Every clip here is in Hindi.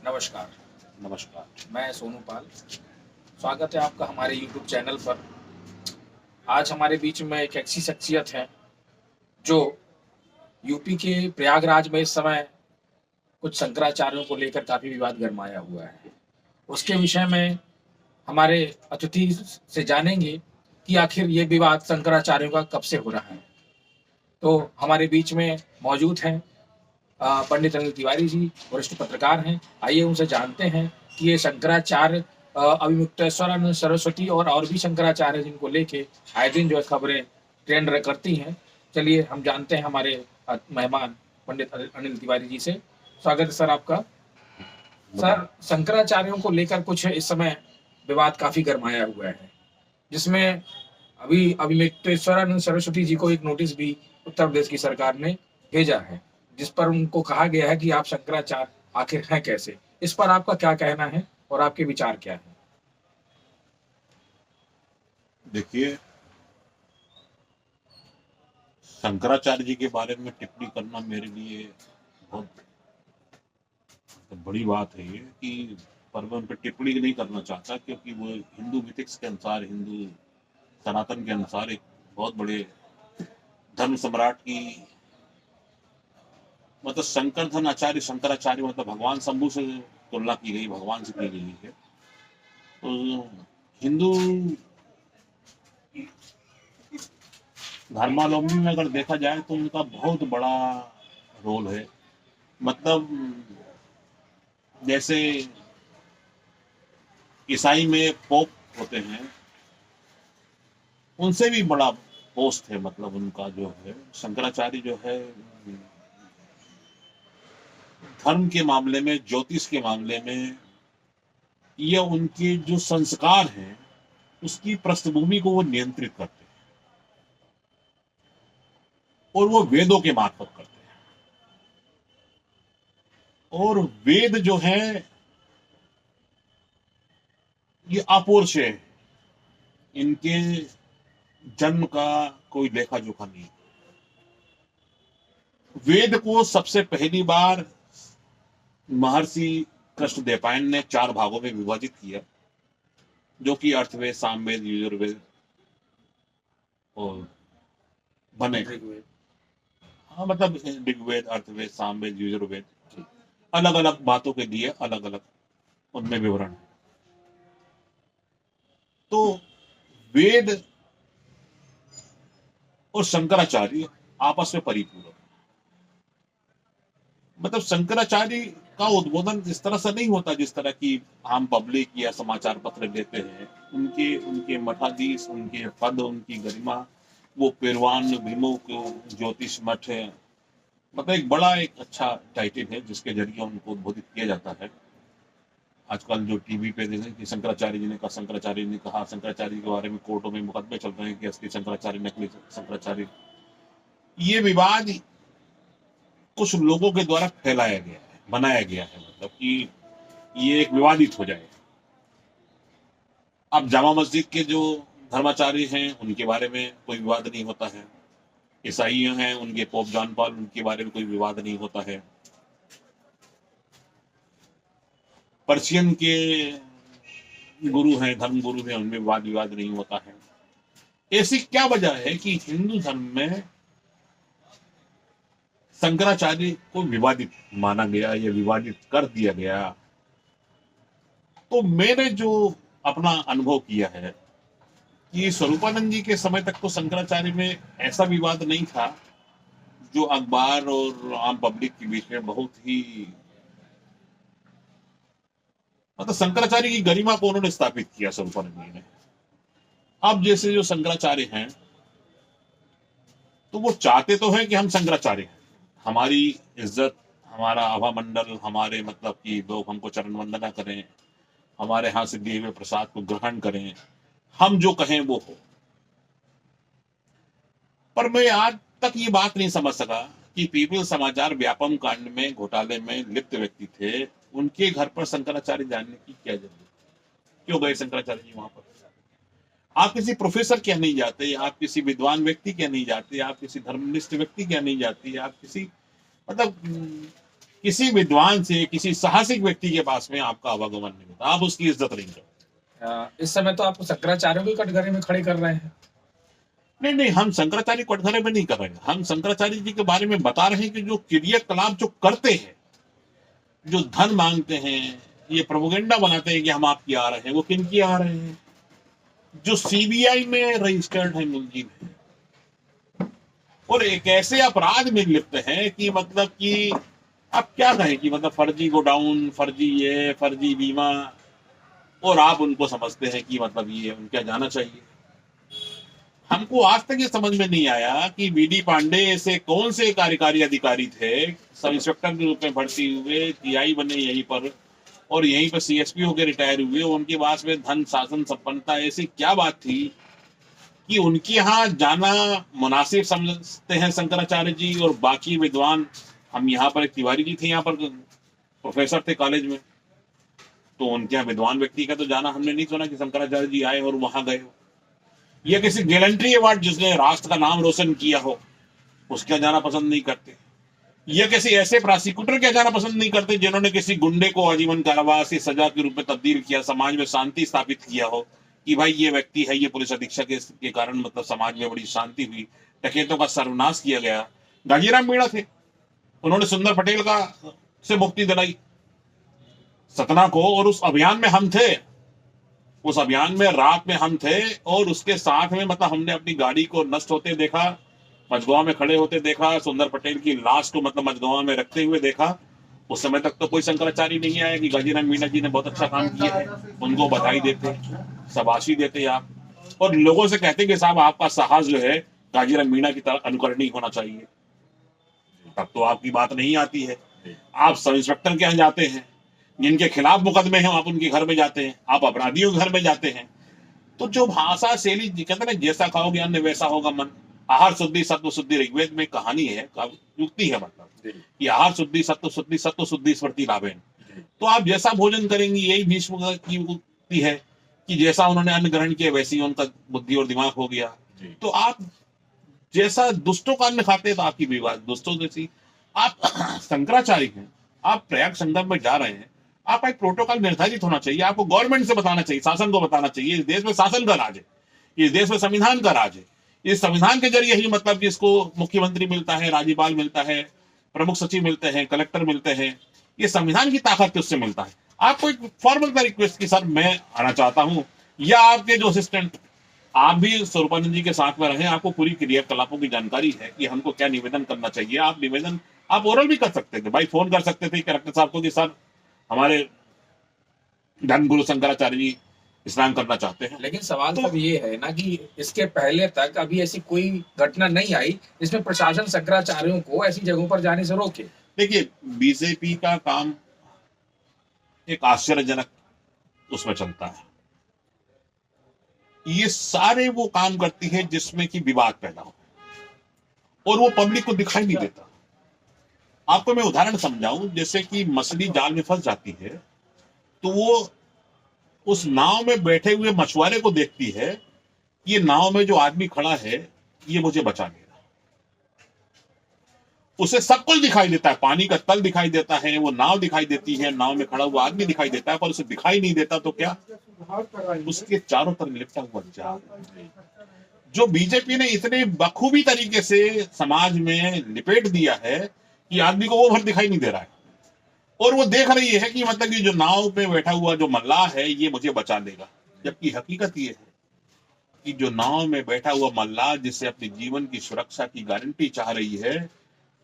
नमस्कार, नमस्कार। मैं सोनू पाल। स्वागत है आपका हमारे यूट्यूब चैनल पर। आज हमारे बीच में एक ऐसी शख्सियत है, जो यूपी के प्रयागराज में इस समय कुछ शंकराचार्यों को लेकर काफ़ी विवाद गरमाया हुआ है। उसके विषय में हमारे अतिथि से जानेंगे कि आखिर ये विवाद शंकराचार्यों का कब से हो रहा है। तो हमारे बीच में मौजूद हैं पंडित अनिल तिवारी जी, वरिष्ठ पत्रकार हैं। आइए उनसे जानते हैं कि ये शंकराचार्य अविमुक्तेश्वरानंद सरस्वती और भी शंकराचार्य जिनको लेके आए दिन जो है खबरें ट्रेंड करती हैं। चलिए हम जानते हैं हमारे मेहमान पंडित अनिल तिवारी जी से। स्वागत है सर आपका। सर, शंकराचार्यों को लेकर कुछ इस समय विवाद काफी गरमाया हुआ है, जिसमें अभी अविमुक्तेश्वरानंद सरस्वती जी को एक नोटिस भी उत्तर प्रदेश की सरकार ने भेजा है, जिस पर उनको कहा गया है कि आप शंकराचार्य आखिर हैं कैसे। इस पर आपका क्या कहना है और आपके विचार क्या है? देखिए, शंकराचार्य जी के बारे में टिप्पणी करना मेरे लिए बहुत बड़ी बात है ये कि पर मैं उन पर टिप्पणी नहीं करना चाहता, क्योंकि वो हिंदू मिथिक्स के अनुसार, हिंदू सनातन के अनुसार एक बहुत बड़े धर्म सम्राट की, मतलब शंकरधन आचार्य शंकराचार्य मतलब भगवान शंभु से तुलना की गई, भगवान से की गई है। तो हिंदू धर्मावलंबी में अगर देखा जाए तो उनका बहुत बड़ा रोल है। मतलब जैसे ईसाई में पोप होते हैं, उनसे भी बड़ा पोस्ट है। मतलब उनका जो है शंकराचार्य जो है धर्म के मामले में, ज्योतिष के मामले में, या उनके जो संस्कार हैं उसकी पृष्ठभूमि को वो नियंत्रित करते हैं, और वो वेदों के मार्फत करते हैं। और वेद जो है ये अपौरुष है, इनके जन्म का कोई लेखा जोखा नहीं। वेद को सबसे पहली बार महर्षि कृष्णदेवपायन ने 4 भागों में विभाजित किया, जो कि अर्थवेद, सामवेद, यजुर्वेद और बने। हाँ, मतलब ऋग्वेद, अर्थवेद, सामवेद, यजुर्वेद, अलग अलग बातों के लिए अलग अलग उनमें विवरण है। तो वेद और शंकराचार्य आपस में परिपूरक। मतलब शंकराचार्य का उद्बोधन इस तरह से नहीं होता जिस तरह की आम पब्लिक या समाचार पत्र देते हैं। उनके उनके मठाधीश, उनके पद, उनकी गरिमा, वो पेरवान विमुख ज्योतिष मठ है। मतलब एक बड़ा, एक अच्छा टाइटल है जिसके जरिए उनको उद्बोधित किया जाता है। आजकल जो टीवी पे देखें कि शंकराचार्य जी ने कहा, शंकराचार्य ने कहा, शंकराचार्य के बारे में कोर्टों में मुकदमे चल रहे हैं कि असली शंकराचार्य, नकली शंकराचार्य। ये विवाद कुछ लोगों के द्वारा फैलाया गया है, बनाया गया है, मतलब कि ये एक विवादित हो जाए। अब जामा मस्जिद के जो धर्माचार्य हैं उनके बारे में कोई विवाद नहीं होता है। ईसाई हैं, उनके पोप जॉन पॉल, उनके बारे में कोई विवाद नहीं होता है। पर्शियन के गुरु हैं, धर्म गुरु हैं, उनमें वाद विवाद नहीं होता है। ऐसी क्या वजह है कि हिंदू धर्म में शंकराचार्य को विवादित माना गया या विवादित कर दिया गया? तो मैंने जो अपना अनुभव किया है कि स्वरूपानंद जी के समय तक तो शंकराचार्य में ऐसा विवाद नहीं था जो अखबार और आम पब्लिक के बीच में बहुत ही, मतलब शंकराचार्य की गरिमा को उन्होंने स्थापित किया स्वरूपानंद जी ने। अब जैसे जो शंकराचार्य हैं, तो वो चाहते तो हैं कि हम शंकराचार्य हैं, हमारी इज्जत, हमारा आभा मंडल, हमारे मतलब कि लोग हमको चरण वंदना करें, हमारे यहाँ से दिए हुए प्रसाद को ग्रहण करें, हम जो कहें वो हो। पर मैं आज तक ये बात नहीं समझ सका कि पीपल समाचार व्यापम कांड में घोटाले में लिप्त व्यक्ति थे, उनके घर पर शंकराचार्य जाने की क्या जरूरत? क्यों गए शंकराचार्य जी वहां पर? आप किसी प्रोफेसर क्या नहीं जाते, आप किसी विद्वान व्यक्ति क्या नहीं जाते, आप किसी धर्मनिष्ठ व्यक्ति क्या नहीं जाते, आप किसी, मतलब किसी विद्वान से, किसी साहसिक व्यक्ति के पास में आपका आवागमन नहीं होता, आप उसकी इज्जत नहीं करते। इस समय तो आप शंकराचार्य को कटघरे में खड़े कर रहे हैं। नहीं नहीं, हम शंकराचार्य कटघरे में नहीं कर रहे हैं, हम शंकराचार्य जी के बारे में बता रहे हैं कि जो क्रियाकलाप जो करते हैं, जो धन मांगते हैं, ये प्रोपेगेंडा बनाते हैं कि हम आपकी आ रहे हैं, वो किन की आ रहे हैं? जो सीबीआई में रजिस्टर्ड है मुलजिम है और एक ऐसे अपराध में लिप्त है कि मतलब कि आप क्या कहें कि मतलब फर्जी गोडाउन, फर्जी ये, फर्जी बीमा, और आप उनको समझते हैं कि मतलब ये उनका जाना चाहिए। हमको आज तक ये समझ में नहीं आया कि बीडी पांडे ऐसे कौन से कार्यकारी अधिकारी थे, सब इंस्पेक्टर के रूप में भर्ती हुए, टीआई बने यहीं पर और यहीं पर सीएसपी होकर रिटायर हुए, उनके पास में धन शासन संपन्नता, ऐसी क्या बात थी कि उनके यहाँ जाना मुनासिब समझते हैं शंकराचार्य जी? और बाकी विद्वान, हम यहाँ पर एक तिवारी जी थे, यहाँ पर प्रोफेसर थे कॉलेज में, तो उनके यहाँ विद्वान व्यक्ति का तो जाना हमने नहीं सुना कि शंकराचार्य जी आए और वहां गए हो। या किसी गैलेंट्री अवार्ड जिसने राष्ट्र का नाम रोशन किया हो, उसके जाना पसंद नहीं करते। या किसी ऐसे प्रोसिक्यूटर के जाना पसंद नहीं करते जिन्होंने किसी गुंडे को आजीवन कारावास या सजा के रूप में तब्दील किया, समाज में शांति स्थापित किया हो कि भाई ये व्यक्ति है, ये पुलिस अधीक्षक के कारण मतलब समाज में बड़ी शांति हुई, डकैतों का सर्वनाश किया गया। गाजीराम मीणा थे, उन्होंने सुंदर पटेल का से मुक्ति दिलाई सतना को, और उस अभियान में हम थे, उस अभियान में रात में हम थे और उसके साथ में मतलब हमने अपनी गाड़ी को नष्ट होते देखा, मझगवा में खड़े होते देखा, सुंदर पटेल की लाश को मतलब मझगवा में रखते हुए देखा। उस समय तक तो कोई शंकराचार्य नहीं आया कि गाजीराम मीणा जी ने बहुत अच्छा काम किया है, उनको बधाई देते, शाबाशी देते आप, और लोगों से कहते कि साहब आपका साहस जो है गाजीराम मीणा की तरह अनुकरणीय होना चाहिए। तब तो आपकी बात नहीं आती है। आप सब इंस्पेक्टर के यहाँ जाते हैं, जिनके खिलाफ मुकदमे हैं, आप उनके घर में जाते हैं, आप अपराधियों के घर में जाते हैं। तो जो भाषा शैली, कहते हैं जैसा खाओगे अन्न वैसा होगा मन, आहार शुद्धि सत्व शुद्धि, ऋग्वेद में कहानी है, युक्ति है, मतलब कि आहार शुद्धि सत्व शुद्धि स्मृति लाभेन। तो आप जैसा भोजन करेंगे, यही भीष्म की उक्ति है कि जैसा उन्होंने अन्न ग्रहण किया वैसे ही उनका बुद्धि और दिमाग हो गया। तो आप जैसा दुष्टों का अन्न खाते हैं तो आपकी विवाद दुष्टों जैसी। आप शंकराचार्य हैं, आप प्रयाग संगम में जा रहे हैं, आपका एक प्रोटोकॉल निर्धारित होना चाहिए, आपको गवर्नमेंट से बताना चाहिए, शासन को बताना चाहिए, इस देश में शासन का राज है, इस देश में संविधान का राज है, इस संविधान के जरिए ही मतलब कि इसको मुख्यमंत्री मिलता है, राज्यपाल मिलता है, प्रमुख सचिव मिलते हैं, कलेक्टर मिलते हैं, ये संविधान की ताकत उससे मिलता है। आपको एक फॉर्मल रिक्वेस्ट की सर मैं आना चाहता हूं, या आपके जो असिस्टेंट, आप भी स्वरूपानंद जी के साथ में रहे, आपको पूरी क्रियाकलापों की जानकारी है कि हमको क्या निवेदन करना चाहिए। आप निवेदन आप ओरल भी कर सकते थे भाई, फोन कर सकते थे कलेक्टर साहब को कि सर हमारे धर्म गुरु शंकराचार्य जी स्नान करना चाहते हैं। लेकिन सवाल तो ये है ना कि इसके पहले तक अभी ऐसी कोई घटना नहीं आई जिसमें प्रशासन शंकराचार्यों को ऐसी जगहों पर जाने से रोके। देखिए, बीजेपी का काम एक आश्चर्यजनक उसमें चलता है, ये सारे वो काम करती है जिसमें कि विवाद पैदा हो और वो पब्लिक को दिखाई नहीं देता। आपको मैं उदाहरण समझाऊं, जैसे कि मछली जाल में फंस जाती है तो वो उस नाव में बैठे हुए मछुआरे को देखती है, ये नाव में जो आदमी खड़ा है ये मुझे बचा लेगा। उसे सब कुछ दिखाई देता है, पानी का तल दिखाई देता है, वो नाव दिखाई देती है, नाव में खड़ा हुआ आदमी दिखाई देता है, पर उसे दिखाई नहीं देता तो क्या, उसके चारों तरफ लिपटा हुआ जाल। जो बीजेपी ने इतने बखूबी तरीके से समाज में लिपेट दिया है कि आदमी को वो भर दिखाई नहीं दे रहा है, और वो देख रही है कि मतलब कि जो नाव पे बैठा हुआ जो मल्लाह है ये मुझे बचा लेगा। जबकि हकीकत ये है कि जो नाव में बैठा हुआ मल्लाह जिससे अपने जीवन की सुरक्षा की गारंटी चाह रही है,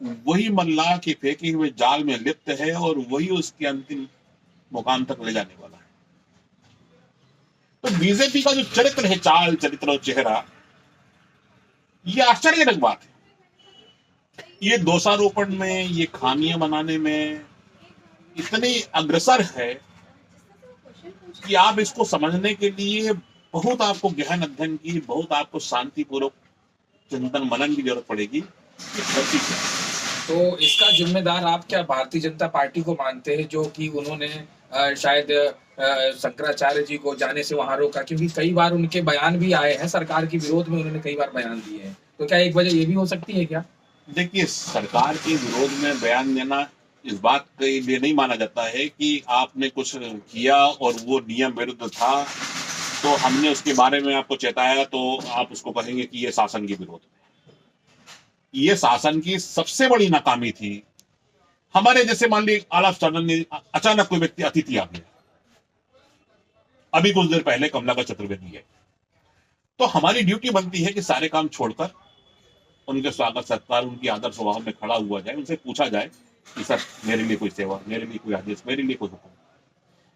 वही मल्लाह के फेंके हुए जाल में लिप्त है और वही उसके अंतिम मुकाम तक ले जाने वाला है। तो बीजेपी का जो चरित्र है, चाल चरित्र और चेहरा, ये आश्चर्यजनक बात है। ये दोषारोपण में, ये खामियां बनाने में इतनी अग्रसर है कि आप इसको समझने के लिए बहुत आपको गहन अध्ययन की, बहुत आपको शांतिपूर्वक चिंतन मनन की जरूरत पड़ेगी। तो इसका जिम्मेदार आप क्या भारतीय जनता पार्टी को मानते हैं, जो कि उन्होंने शायद शंकराचार्य जी को जाने से वहां रोका? क्योंकि कई बार उनके बयान भी आए हैं, सरकार के विरोध में उन्होंने कई बार बयान दिए हैं, तो क्या एक वजह ये भी हो सकती है क्या? देखिए, सरकार के विरोध में बयान देना इस बात के लिए नहीं माना जाता है कि आपने कुछ किया और वो नियम विरुद्ध था तो हमने उसके बारे में आपको चेताया तो आप उसको कहेंगे कि ये शासन के विरोध में। ये शासन की सबसे बड़ी नाकामी थी। हमारे जैसे मान लीजिए आला सडन ने अचानक कोई व्यक्ति अतिथि आ गया, अभी कुछ देर पहले कमला का चतुर्वेदी है, तो हमारी ड्यूटी बनती है कि सारे काम छोड़कर उनके स्वागत सत्कार, उनकी आदर स्वभाव में खड़ा हुआ जाए, उनसे पूछा जाए कि सर मेरे लिए कोई सेवा, मेरे लिए कोई आदेश, मेरे लिए कोई हुक्म।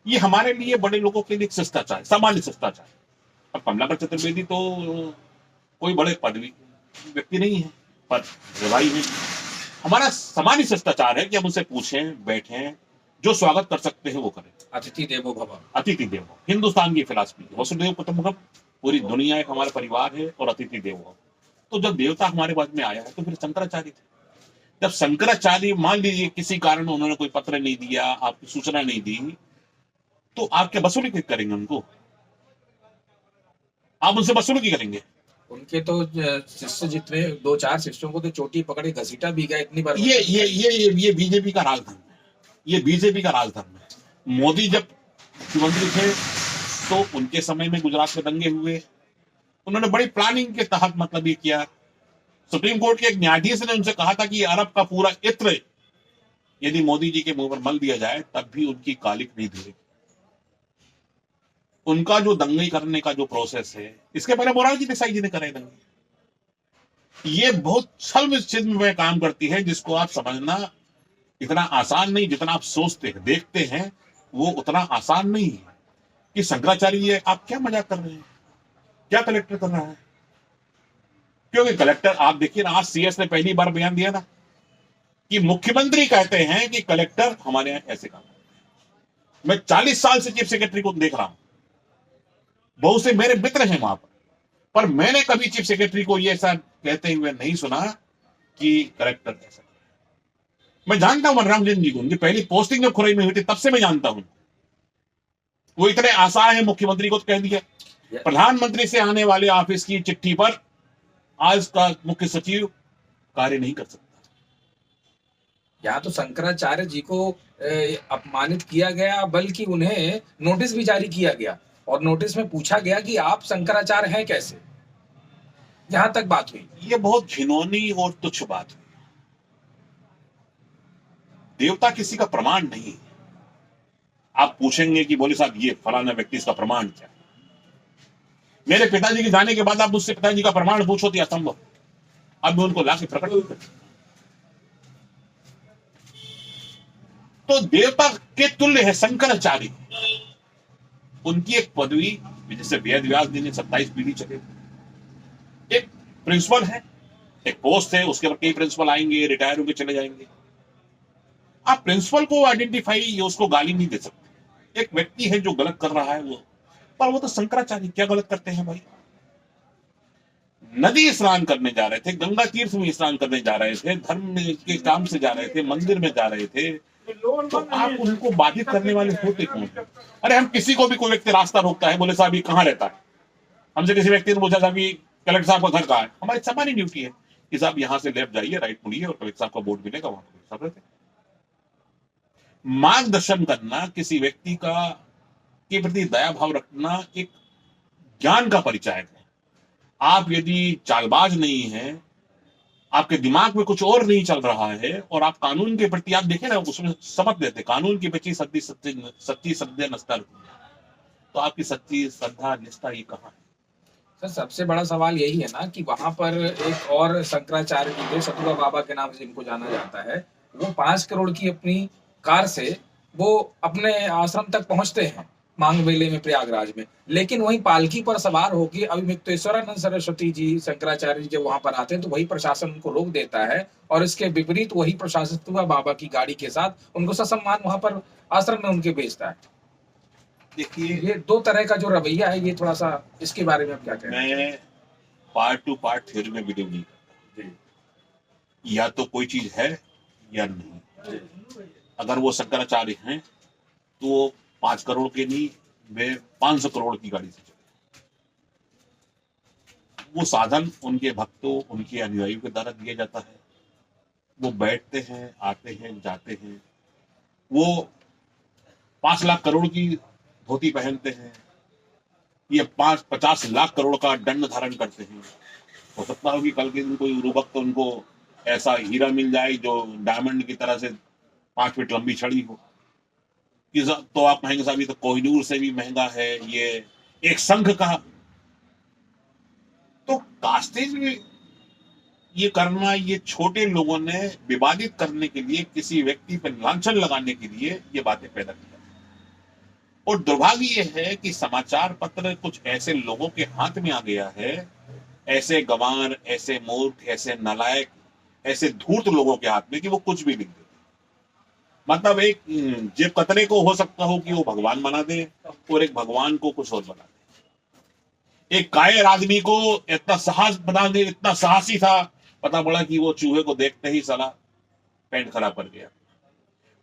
ये हमारे लिए बड़े लोगों के लिए एक शिष्टाचार, सामान्य शिष्टाचार। अब कमलाकर चतुर्वेदी तो कोई बड़े पदवी व्यक्ति नहीं है, पर भाई है। हमारा सामान्य शिष्टाचार है कि हम उनसे पूछें, बैठें, जो स्वागत कर सकते हैं वो करें। अतिथि देवो भव। अतिथि देवो हिंदुस्तान की फिलॉसफी, वसुदेव कुटुंबकम, पूरी दुनिया एक हमारा परिवार है और अतिथि देवो। तो जब देवता हमारे बाद में आया है तो फिर शंकराचार्य थे। जब शंकराचार्य मान लीजिए किसी कारण उन्होंने कोई पत्र नहीं दिया, आपकी सूचना नहीं दी, तो आप क्या वसूली करेंगे उनको? आप उनसे वसूली करेंगे? उनके तो शिष्य जितने 2-4 शिष्यों को तो चोटी पकड़े घसीटा भी गया इतनी बार। ये बीजेपी का राजधर्म है, ये बीजेपी का राजधर्म है। मोदी जब मुख्यमंत्री थे तो उनके समय में गुजरात में दंगे हुए, उन्होंने बड़ी प्लानिंग के तहत मतलब ये किया। सुप्रीम कोर्ट के एक न्यायाधीश ने उनसे कहा था कि अरब का पूरा इत्र यदि मोदी जी के मुंह पर मल दिया जाए तब भी उनकी कालिक नहीं धुलेगी। उनका जो दंगे करने का जो प्रोसेस है, इसके पहले मोरारजी देसाई जी ने करे दंगे। ये बहुत छल छिद्र में काम करती है, जिसको आप समझना इतना आसान नहीं जितना आप सोचते हैं, देखते हैं वो उतना आसान नहीं है। कि शंकराचार्य आप क्या मजाक कर रहे हैं, क्या कलेक्टर कर रहा है? क्योंकि कलेक्टर आप देखिए ना, आज सीएस ने पहली बार बयान दिया ना कि मुख्यमंत्री कहते हैं कि कलेक्टर हमारे यहां ऐसे काम। मैं 40 साल से चीफ सेक्रेटरी को देख रहा हूं, बहुत से मेरे मित्र हैं वहां पर मैंने कभी चीफ सेक्रेटरी को ये ऐसा कहते हुए नहीं सुना कि कलेक्टर ऐसा। मैं जानता हूं मनराम जी को, उनकी पहली पोस्टिंग जब खुरई में हुई थी तब से मैं जानता हूं। वो इतने आसान है, मुख्यमंत्री को तो कह दिया। प्रधानमंत्री से आने वाले ऑफिस की चिट्ठी पर आज का मुख्य सचिव कार्य नहीं कर सकता। यहाँ तो शंकराचार्य जी को अपमानित किया गया, बल्कि उन्हें नोटिस भी जारी किया गया और नोटिस में पूछा गया कि आप शंकराचार्य हैं कैसे। जहां तक बात हुई, ये बहुत घिनौनी और तुच्छ बात हुई। देवता किसी का प्रमाण नहीं है। आप पूछेंगे कि बोले साहब ये फलाना व्यक्ति, इसका प्रमाण क्या? मेरे पिताजी के जाने के बाद आप मुझसे पिताजी का प्रमाण पूछो तो असंभव। अब मैं उनको लाके प्रकट नहीं करता। तो देवता के तुल्य है शंकराचार्य। उनकी एक पदवी, जैसे वेद व्यास जी ने 27 पीढ़ी चले, एक प्रिंसिपल है, एक पोस्ट है, उसके ऊपर कई प्रिंसिपल आएंगे, रिटायर होकर चले जाएंगे। आप प्रिंसिपल को आइडेंटिफाई, उसको गाली नहीं दे सकते। एक व्यक्ति है जो गलत कर रहा है वो, पर वो तो शंकराचार्य क्या गलत करते हैं भाई? नदी स्नान करने जा रहे थे, गंगा तीर्थ में स्नान करने जा रहे थे, धर्म के काम से जा रहे थे, मंदिर में जा रहे थे, तो आप उनको बाधित करने वाले होते कौन? अरे हम किसी को भी कोई व्यक्ति रास्ता रोकता है, बोले साहब ये कहाँ रहता है, हमसे किसी व्यक्ति ने पूछा था कि कलेक्टर साहब का घर कहाँ है, हमारी सामान्य ड्यूटी है कि साहब यहाँ से लेफ्ट जाइए, राइट मुड़िए और कलेक्टर साहब का बोर्ड मिलेगा, वहां पर सब रहते। मार्गदर्शन करना, किसी व्यक्ति का के प्रति दया भाव रखना एक ज्ञान का परिचायक है। आप यदि चालबाज नहीं है, आपके दिमाग में कुछ और नहीं चल रहा है और आप कानून के प्रति, आप देखें ना उसमें शपथ देते, कानून के प्रति सच्ची श्रद्धा निष्ठा, तो आपकी सच्ची श्रद्धा निष्ठा ये कहाँ है? सर सबसे बड़ा सवाल यही है ना कि वहां पर एक और शंकराचार्य जी थे, सतुआ बाबा के नाम से जिनको जाना जाता है, वो 5 करोड़ की अपनी कार से वो अपने आश्रम तक पहुंचते हैं मांग मेले में प्रयागराज में, लेकिन वही पालकी पर सवार होकर अभिमुक्तेश्वरानंद सरस्वती जी शंकराचार्य जी जब वहां पर आते हैं तो वही प्रशासन उनको रोक देता है और इसके विपरीत वही प्रशासन सतुआ बाबा की गाड़ी के साथ उनको ससम्मान वहां पर आश्रम में उनके भेजता है। देखिए ये 2 तरह का जो रवैया है, ये थोड़ा सा इसके बारे में आप क्या कहें? मैं पार्ट टू पार्ट थ्योरी में बिलीव नहीं करता। या तो कोई चीज है या नहीं। अगर वो शंकराचार्य हैं तो वो 5 करोड़ के नहीं, वे 500 करोड़ की गाड़ी से चले। वो साधन उनके भक्तों, उनके अनुयायियों के द्वारा दिया जाता है। वो बैठते हैं, आते हैं, जाते हैं, वो 5 लाख करोड़ की धोती पहनते हैं, ये 50 लाख करोड़ का दंड धारण करते हैं। हो सकता हो कि कल के दिन कोई उर्वरक तो उनको ऐसा हीरा मिल जाए जो डायमंड की तरह से 5 फीट लंबी छड़ी हो। तो आप कहेंगे साहब ये तो कोहिनूर से भी महंगा है, ये एक शंख का। तो कास्टेज में ये करना, ये छोटे लोगों ने विवादित करने के लिए, किसी व्यक्ति पर लांछन लगाने के लिए ये बातें पैदा की। और दुर्भाग्य ये है कि समाचार पत्र कुछ ऐसे लोगों के हाथ में आ गया है, ऐसे गंवार, ऐसे मूर्ख, ऐसे नालायक, ऐसे धूर्त लोगों के हाथ में कि वो कुछ भी लिख देते। मतलब एक जेब कतरे को हो सकता हो कि वो भगवान बना दे, और एक भगवान को कुछ और बना दे। एक कायर आदमी को इतना साहस बना दे, इतना साहसी था, पता पड़ा कि वो चूहे को देखते ही साला पैंट खराब कर गया।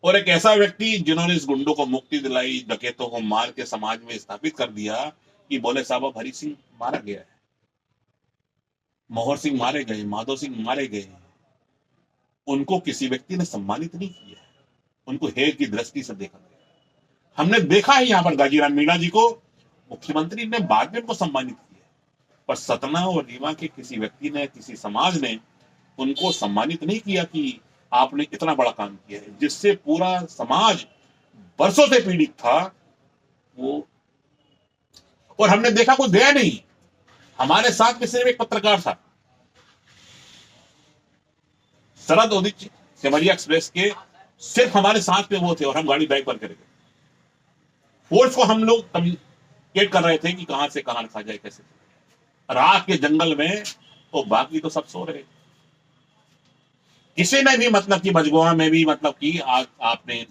और एक ऐसा व्यक्ति जिन्होंने इस गुंडों को मुक्ति दिलाई, डकैतों को मार के समाज में स्थापित कर दिया कि बोले साहब अब हरि सिंह मारा गया है, मोहर सिंह मारे गए, माधो सिंह मारे गए, उनको किसी व्यक्ति ने सम्मानित नहीं किया, उनको हेय की दृष्टि से देखा गया। हमने देखा है यहाँ पर गाजीराम मीणा जी को मुख्यमंत्री ने बाद में उनको सम्मानित किया, पर सतना और रीवा के किसी व्यक्ति ने, किसी समाज ने उनको सम्मानित नहीं किया कि आपने इतना बड़ा काम किया है, जिससे पूरा समाज वर्षों से पीड़ित था वो। और हमने देखा कोई गया नहीं, हमारे साथ में सिर्फ एक पत्रकार था, शरद उदित सिमरिया एक्सप्रेस के, सिर्फ हमारे साथ में वो थे, और हम गाड़ी बैक पर कर गए। फोर्स को हम लोग कम्युनिकेट कर रहे थे कि कहां से कहां रखा जाए, कैसे रात के जंगल में, तो बाकी तो सब सो रहे। किसी ने भी मतलब कि मजगुआ में भी मतलब कि आज आपने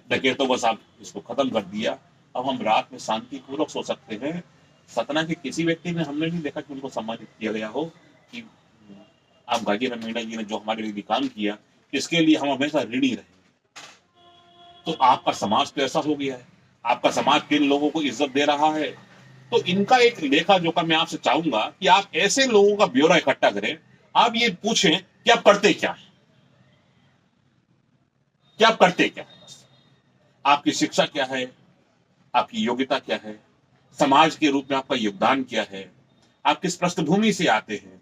डकैतों बस आप इसको खत्म कर दिया, अब हम रात में शांतिपूर्वक सो सकते हैं। सतना के किसी व्यक्ति ने, हमने नहीं देखा कि उनको सम्मानित किया गया हो कि आप गाजीराम मीणा जी ने जो हमारे लिए काम किया, इसके लिए हम हमेशा ऋणी रहे। तो आपका समाज तो ऐसा हो गया है, आपका समाज किन लोगों को इज्जत दे रहा है। तो इनका एक लेखा जोखा मैं आपसे चाहूंगा कि आप ऐसे लोगों का ब्यौरा इकट्ठा करें, आप ये पूछें कि आप करते क्या है, क्या आप करते क्या है, आपकी शिक्षा क्या है, आपकी योग्यता क्या है, समाज के रूप में आपका योगदान क्या है, आप किस पृष्ठभूमि से आते हैं,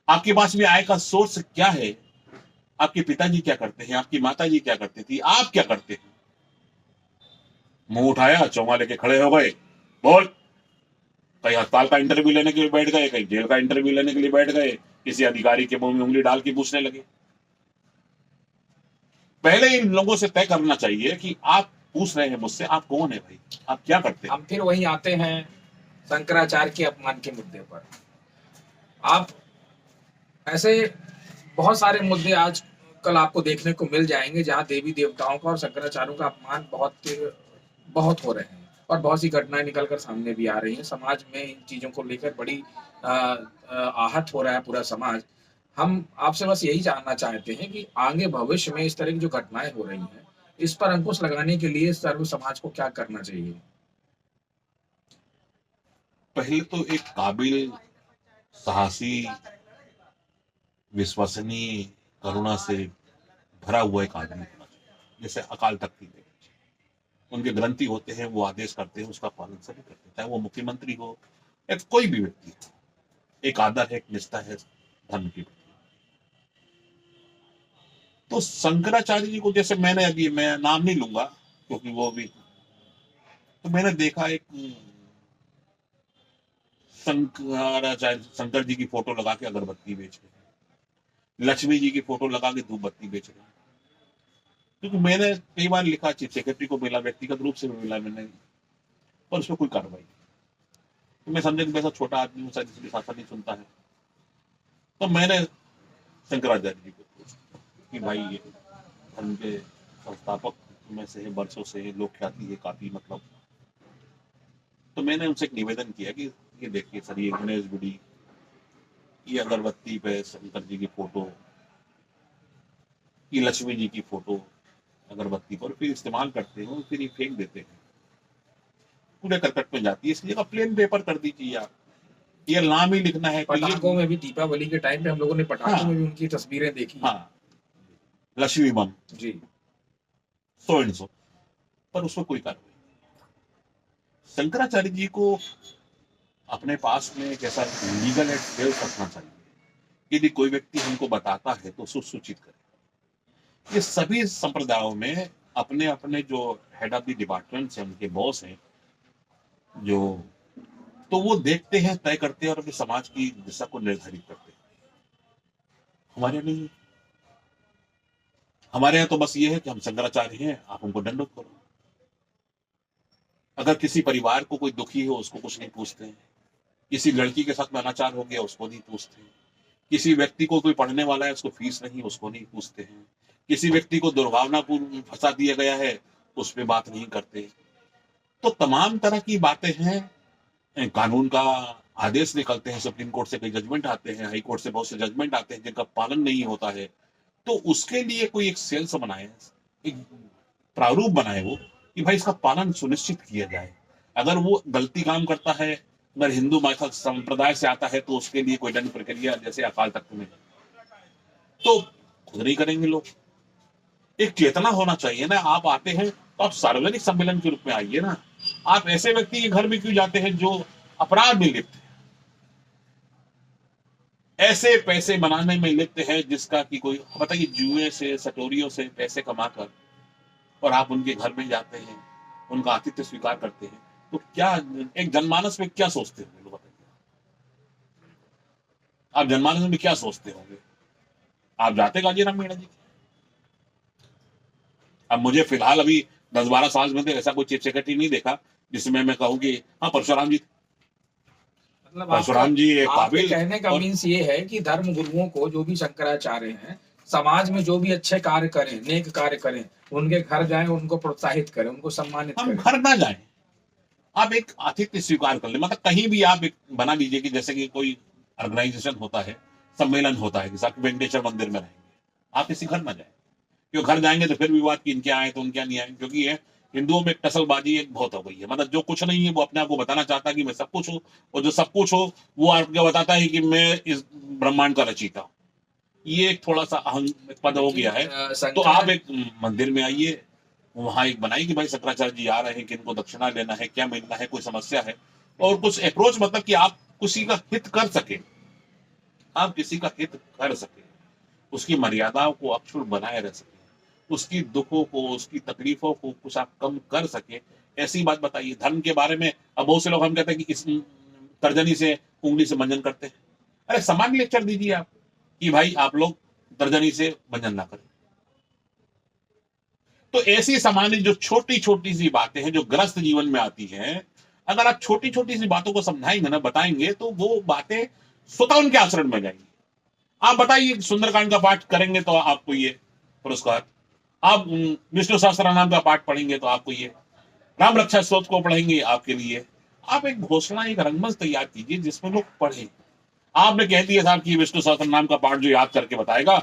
आपके पास में आय का सोर्स क्या है, आपके पिताजी क्या करते हैं, आपकी माताजी क्या करती थी, आप क्या करते हैं। मुंह उठाया, चौंगा लेके खड़े हो गए, बोल। कहीं अस्पताल का इंटरव्यू लेने के लिए बैठ गए, कहीं जेल का इंटरव्यू लेने के लिए बैठ गए, किसी अधिकारी के मुंह में उंगली डाल के पूछने लगे। पहले इन लोगों से तय करना चाहिए कि आप पूछ रहे हैं मुझसे, आप कौन है भाई, आप क्या करते हैं। हम फिर वही आते हैं शंकराचार्य के अपमान के मुद्दे पर। आप ऐसे बहुत सारे मुद्दे आज कल आपको देखने को मिल जाएंगे जहां देवी देवताओं का और शंकराचार्यों का अपमान बहुत हो रहे हैं, और बहुत सी घटनाएं निकलकर सामने भी आ रही हैं। समाज में इन चीजों को लेकर बड़ी आहत हो रहा है पूरा समाज। हम आपसे बस यही जानना चाहते हैं कि आगे भविष्य में इस तरह की जो घटनाएं हो रही हैं, इस पर अंकुश लगाने के लिए सर्व समाज को क्या करना चाहिए। पहले तो एक काबिल, साहसी, विश्वसनीय, करुणा से भरा हुआ एक आदमी होना चाहिए, जैसे अकाल तख्त के उनके ग्रंथी होते हैं, वो आदेश करते हैं, उसका पालन सभी करते हैं, चाहे वो मुख्यमंत्री हो या कोई भी व्यक्ति हो। एक आदर है, एक निष्ठा है धर्म की। तो शंकराचार्य जी को, जैसे मैंने, अभी मैं नाम नहीं लूंगा क्योंकि वो भी, तो मैंने देखा एक शंकराचार्य, शंकर जी की फोटो लगा के अगरबत्ती बेच रहे हैं, लक्ष्मी जी की फोटो लगा के धूप बत्ती बेच रहे हैं। क्योंकि मैंने कई बार लिखा, चीफ सेक्रेटरी को मिला, व्यक्तिगत रूप से मिला मैंने, पर उसमें कोई कार्रवाई। तो मैं समझा कि मैं छोटा आदमी हूँ, शायद इसलिए शासन नहीं सुनता है। तो मैंने शंकराचार्य जी को पूछा कि भाई ये धर्म के संस्थापक में से है, वर्षों से लोक ख्याति है काफी, मतलब। तो मैंने उनसे एक निवेदन किया कि ये देखिए सर, ये गणेश गुड़ी, ये अगरबत्ती पे शंकर जी की फोटो, ये लक्ष्मी जी की फोटो अगरबत्ती पर फिर इस्तेमाल करते हो, फिर ये फेंक देते हैं, कूड़े करकट में जाती है। इसलिए प्लेन पेपर कर दीजिए आप, ये नाम ही लिखना है। पटाखों में भी दीपावली के टाइम पे हम लोगों ने पटाखों में भी उनकी तस्वीरें देखी। हाँ, लक्ष्मी बम जी। सो एंड सो, पर उसमें कोई कार्रवाई नहीं। शंकराचार्य जी को अपने पास में एक ऐसा लीगल एड सेल रखना चाहिए। यदि कोई व्यक्ति हमको बताता है तो उसको सूचित करें। ये सभी संप्रदायों में अपने अपने जो हेड ऑफ द डिपार्टमेंट्स हैं, उनके बॉस हैं, जो तो वो देखते हैं, तय करते हैं और अपने समाज की दिशा को निर्धारित करते हैं। हमारे यहाँ नहीं है। हमारे यहाँ तो बस ये है कि हम शंकराचार्य हैं, आप हमको दंडोत करो। अगर किसी परिवार को कोई दुखी हो उसको कुछ नहीं पूछते हैं, किसी लड़की के साथ में अनाचार हो गया उसको नहीं पूछते हैं, किसी व्यक्ति को कोई पढ़ने वाला है उसको फीस नहीं उसको नहीं पूछते हैं, किसी व्यक्ति को दुर्भावनापूर्ण फंसा दिया गया है उस पर बात नहीं करते। तो तमाम तरह की बातें हैं। कानून का आदेश निकलते हैं, सुप्रीम कोर्ट से कई जजमेंट आते हैं, हाई कोर्ट से बहुत से जजमेंट आते हैं जिनका पालन नहीं होता है। तो उसके लिए कोई एक सेल्स बनाए, एक प्रारूप बनाए वो, कि भाई इसका पालन सुनिश्चित किया जाए। अगर वो गलती काम करता है, अगर हिंदू संप्रदाय से आता है तो उसके लिए कोई दंड प्रक्रिया जैसे अकाल तख्त में, तो खुद नहीं करेंगे लोग। एक चेतना होना चाहिए ना। आप आते हैं तो आप सार्वजनिक सम्मेलन के रूप में आइए ना। आप ऐसे व्यक्ति के घर में क्यों जाते हैं जो अपराध में लिप्त है, ऐसे पैसे बनाने में लिप्त है जिसका कि कोई, बताइए, जुए से सटोरियों से पैसे कमाकर और आप उनके घर में जाते हैं, उनका आतिथ्य स्वीकार करते हैं, तो क्या एक जनमानस में क्या सोचते होंगे लोग, बताइए। आप जनमानस में क्या सोचते होंगे? आप जाते काजीराम मीणा जी के? अब मुझे फिलहाल अभी 10-12 साल में ऐसा कोई चीफ सेक्रेटरी नहीं देखा जिसमें मैं कहूँ कि हाँ परशुराम जी, मतलब परशुराम जी एक आपके काबिल कहने का मीन्स ये है कि धर्म गुरुओं को, जो भी शंकराचार्य हैं, समाज में जो भी अच्छे कार्य करें, नेक कार्य करें, उनके घर जाएं, उनको प्रोत्साहित करें, उनको सम्मानित हम करें। घर ना जाएं, आप एक आतिथ्य स्वीकार कर ले। मतलब कहीं भी आप एक बना लीजिए कि जैसे कि कोई ऑर्गेनाइजेशन होता है, सम्मेलन होता है, जैसे वेंकटेश्वर मंदिर में रहेंगे, आप किसी घर ना जाए। क्यों घर जाएंगे तो फिर विवाद कि इनके आए तो उनके नहीं आए, क्योंकि ये हिंदुओं में एक टसलबाजी एक बहुत हो गई है। मतलब जो कुछ नहीं है वो अपने आप को बताना चाहता है कि मैं सब कुछ हूँ, और जो सब कुछ हो वो आपको बताता है कि मैं इस ब्रह्मांड का रचयिता हूँ। ये एक थोड़ा सा अहम पद हो गया है। तो आप एक मंदिर में आइए, वहां एक बनाई कि भाई शंकराचार्य जी आ रहे हैं, किनको दक्षिणा लेना है, क्या मिलना है, कोई समस्या है, और कुछ अप्रोच, मतलब कि आप किसी का हित कर सके, आप किसी का हित कर सके, उसकी मर्यादाओं को अक्षुण्ण बनाए रह सके, उसकी दुखों को, उसकी तकलीफों को कुछ आप कम कर सके, ऐसी बात बताइए। धर्म के बारे में अब बहुत से लोग हम कहते हैं कि इस तर्जनी से उंगली से मंजन करते हैं। अरे सामान्य लेक्चर दीजिए आप कि भाई आप लोग तर्जनी से मंजन ना करें। तो ऐसी सामान्य जो छोटी छोटी सी बातें हैं जो ग्रस्त जीवन में आती हैं, अगर आप छोटी छोटी सी बातों को समझाएंगे ना, बताएंगे, तो वो बातें स्वतः उनके आचरण में जाएंगी। आप बताइए, सुंदरकांड का पाठ करेंगे तो आपको ये पुरस्कार, आप विष्णु सहस्त्र नाम का पाठ पढ़ेंगे तो आपको ये, राम रक्षा स्तोत्र को पढ़ेंगे आपके लिए। आप एक घोषणा, एक रंगमंच तैयार कीजिए जिसमें लोग पढ़े। आपने कह दिया साहब कि विष्णु सहस्त्र नाम का पाठ जो याद करके बताएगा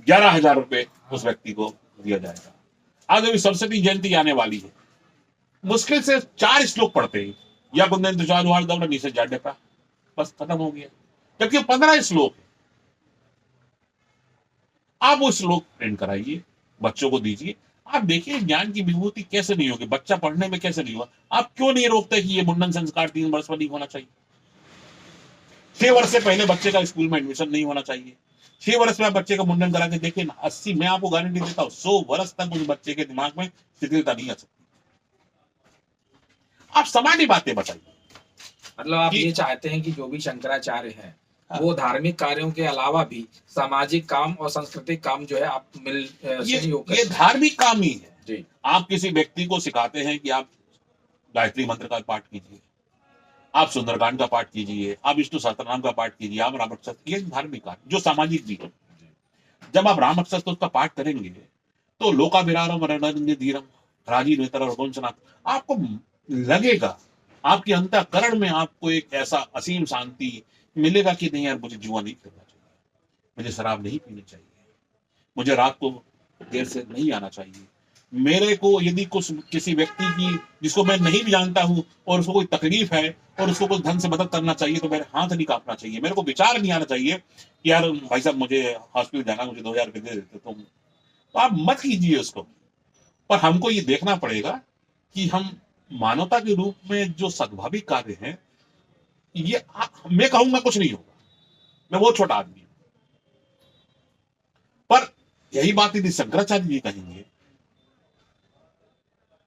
11,000 रुपए उस व्यक्ति को दिया जाएगा। आज अभी सरस्वती जयंती आने वाली है, मुश्किल से 4 श्लोक पढ़ते हैं, या कुंदन तुषार दौड़ नीचे जाडेपा, बस खत्म हो गया। जबकि 15 श्लोक है। आप वो श्लोक प्रिंट कराइए, बच्चों को दीजिए। आप देखिए ज्ञान की विभूति कैसे नहीं होगी, बच्चा पढ़ने में कैसे नहीं हुआ। आप क्यों नहीं रोकते कि ये मुंडन संस्कार 3 वर्ष पर नहीं होना चाहिए? 6 वर्ष से पहले बच्चे का स्कूल में एडमिशन नहीं होना चाहिए। 6 वर्ष में आप बच्चे का मुंडन करा के देखिए ना, 80, मैं आपको गारंटी देता हूं 100 वर्ष तक उस बच्चे के दिमाग में शिथिलता नहीं आ सकती। आप सामान्य बातें बताइए। मतलब आप ये चाहते हैं कि जो भी शंकराचार्य हैं, वो धार्मिक कार्यों के अलावा भी सामाजिक काम और सांस्कृतिक काम जो है आप ये धार्मिक काम ही है जी। आप किसी व्यक्ति को सिखाते हैं कि आप गायत्री मंत्र का पाठ कीजिए, आप सुंदरकांड का पाठ कीजिए, आप विष्णु सहस्त्रनाम का पाठ कीजिए, आप राम रक्षा, ये धार्मिक कार्य जो सामाजिक भी है। जब आप राम रक्षा स्तोत्र का पाठ करेंगे तो लोका विरारम धीरम राजी नेत्र रघुवंशनाथ, आपको लगेगा, आपके अंतःकरण में आपको एक ऐसा असीम शांति मिलेगा कि नहीं यार, मुझे जुआ नहीं करना चाहिए, मुझे शराब नहीं पीनी चाहिए, मुझे रात को देर से नहीं आना चाहिए, मेरे को यदि कुछ किसी व्यक्ति की जिसको मैं नहीं भी जानता हूं और उसको कोई तकलीफ है और उसको कुछ ढंग से मदद करना चाहिए तो मेरे हाथ नहीं कांपना चाहिए, मेरे को विचार नहीं आना चाहिए कि यार भाई साहब मुझे हॉस्पिटल जाना, मुझे 2,000 रुपये दे देते तुम, तो आप मत कीजिए उसको। पर हमको ये देखना पड़ेगा कि हम मानवता के रूप में जो सद्भावी कार्य हैं, ये मैं कहूंगा कुछ नहीं होगा, मैं बहुत छोटा आदमी हूं, पर यही बात यदि शंकराचार्य जी कहेंगे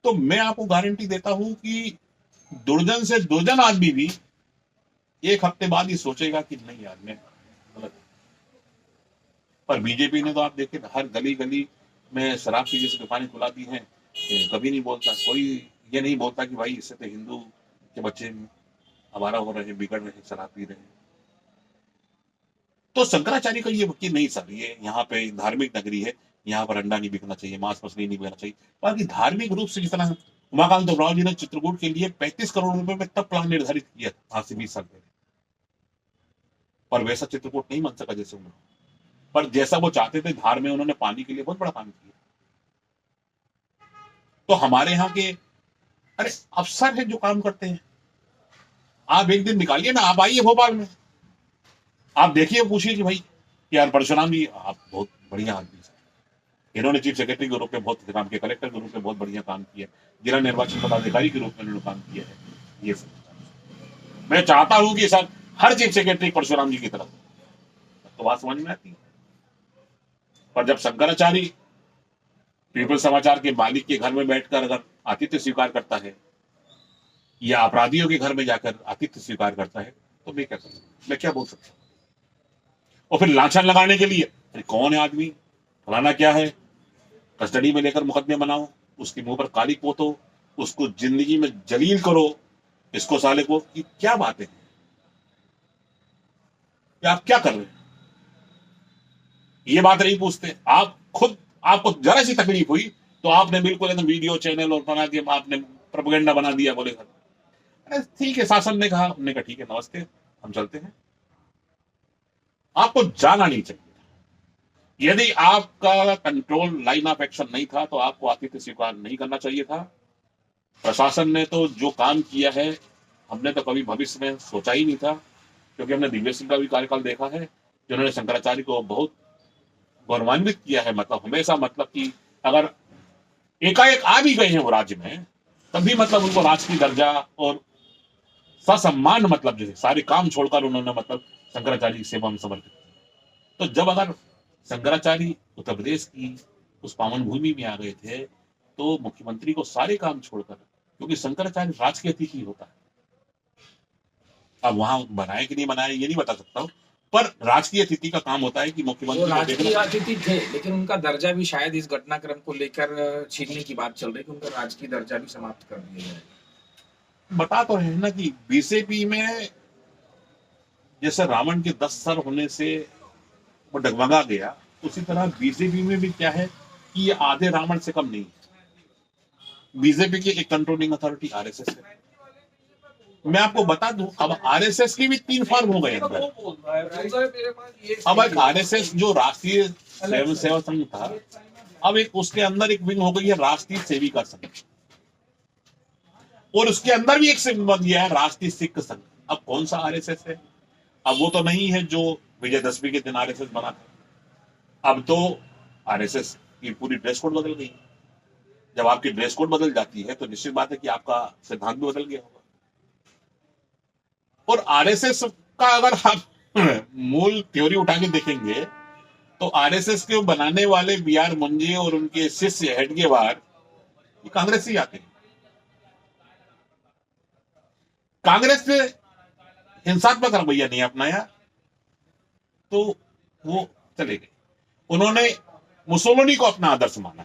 तो मैं आपको गारंटी देता हूं कि दुर्जन से दुर्जन आदमी भी एक हफ्ते बाद ही सोचेगा कि नहीं यार मैं गलत। पर बीजेपी ने तो आप देखें हर गली गली में शराब की जैसी दुकानें खुला दी हैं, कभी नहीं बोलता कोई, ये नहीं बोलता कि भाई इससे तो हिंदू के बच्चे आवारा हो रहे हैं, बिगड़ रहे हैं, शराब पी रहे हैं। तो शंकराचार्य का ये वकील नहीं सर, ये यहाँ पे धार्मिक नगरी है, यहाँ पर अंडा नहीं बिकना चाहिए, मांस मछली नहीं बिकना चाहिए। बाकी धार्मिक रूप से जिस तरह उमाकांत राव जी ने चित्रकूट के लिए 35 करोड़ रुपए में तब प्लान निर्धारित किया आज से 20 साल पहले, पर वैसा चित्रकूट नहीं बन सका जैसे उन्होंने, पर जैसा वो चाहते थे धार में उन्होंने पानी के लिए बहुत बड़ा काम किया। तो हमारे यहाँ के अरे अफसर है जो काम करते हैं, आप एक दिन निकालिए ना, आप आइए भोपाल में, आप देखिए पूछिए कि भाई यार परशुराम जी आप बहुत बढ़िया आदमी हैं, इन्होंने चीफ सेक्रेटरी के रूप में बहुत काम किया, कलेक्टर के रूप में बहुत बढ़िया काम किया, जिला निर्वाचन पदाधिकारी के रूप में उन्होंने काम किया है। ये सब मैं चाहता हूं कि सर हर चीफ सेक्रेटरी परशुराम जी की तरफ, तो बात समझ में आती है। पर जब शंकराचार्य पीपल समाचार के मालिक के घर में बैठकर अगर आतिथ्य स्वीकार करता है या अपराधियों के घर में जाकर आतिथ्य स्वीकार करता है, तो मैं क्या करूं, मैं क्या बोल सकता हूं। और फिर लांछन लगाने के लिए अरे कौन है आदमी, फलाना क्या है, कस्टडी में लेकर मुकदमे बनाओ, उसके मुंह पर काली पोतो, उसको जिंदगी में जलील करो, इसको साले को, कि क्या बात है, आप क्या कर रहे हैं, ये बात नहीं पूछते। आप खुद, आपको जरा सी तकलीफ हुई तो आपने बिल्कुल एकदम वीडियो चैनल और बना के आपने प्रोपेगेंडा बना दिया, बोले अरे ठीक है शासन ने कहा, हमने कहा ठीक है नमस्ते हम चलते हैं। आपको जाना नहीं चाहिए, यदि आपका कंट्रोल लाइन ऑफ एक्शन नहीं था तो आपको आतिथ्य स्वीकार नहीं करना चाहिए था। प्रशासन ने तो जो काम किया है हमने तो कभी भविष्य में सोचा ही नहीं था, क्योंकि हमने दिव्य सिंह का भी कार्यकाल देखा है जिन्होंने शंकराचार्य को बहुत गौरवान्वित किया है, मतलब हमेशा, मतलब कि अगर एकाएक आ भी गए हैं वो राज्य में तब भी मतलब उनको राजकीय दर्जा और ससम्मान, मतलब जैसे सारे काम छोड़कर उन्होंने मतलब शंकराचार्य की सेवा में समर्पित किया। तो जब अगर शंकराचार्य उत्तर प्रदेश की उस पावन भूमि में आ गए थे तो मुख्यमंत्री को सारे काम छोड़कर, क्योंकि शंकराचार्य राजकीय अतिथि होता है, अब वहां बनाए कि नहीं बनाए ये नहीं बता सकता हूँ, पर राजकीय अतिथि का काम होता है कि मुख्यमंत्री राजकीय अतिथि थे, लेकिन उनका दर्जा भी शायद इस घटनाक्रम को लेकर छीनने की बात चल रही है कि उनका राजकीय दर्जा भी समाप्त कर दिया जाए। बता तो है ना कि बीजेपी में जैसे रावण के 10 सर होने से वो डगमगा गया, उसी तरह बीजेपी में भी क्या है कि ये आधे रावण से कम नहीं है। बीजेपी की एक कंट्रोलिंग अथॉरिटी आरएसएस है। मैं आपको बता दूं अब आरएसएस के भी 3 फॉर्म हो गए अंदर। अब एक आरएसएस जो राष्ट्रीय स्वयं सेवक संघ था, अब एक उसके अंदर एक विंग हो गई है राष्ट्रीय सेविका संघ, और उसके अंदर भी एक संघ बन गया है राष्ट्रीय सिख संघ। अब कौन सा आरएसएस है? अब वो तो नहीं है जो विजयदशमी के दिन आरएसएस बना था। अब तो आरएसएस की पूरी ड्रेस कोड बदल गई। जब आपकी ड्रेस कोड बदल जाती है तो निश्चित बात है कि आपका सिद्धांत भी बदल गया होगा। और आरएसएस का अगर आप मूल थ्योरी उठा के देखेंगे तो आरएसएस के बनाने वाले बी.आर. मुंजे और उनके शिष्य हेडगेवार ये कांग्रेस से आते हैं। कांग्रेस ने हिंसात्मक रवैया नहीं अपनाया तो वो चले गए। उन्होंने मुसोलिनी को अपना आदर्श माना।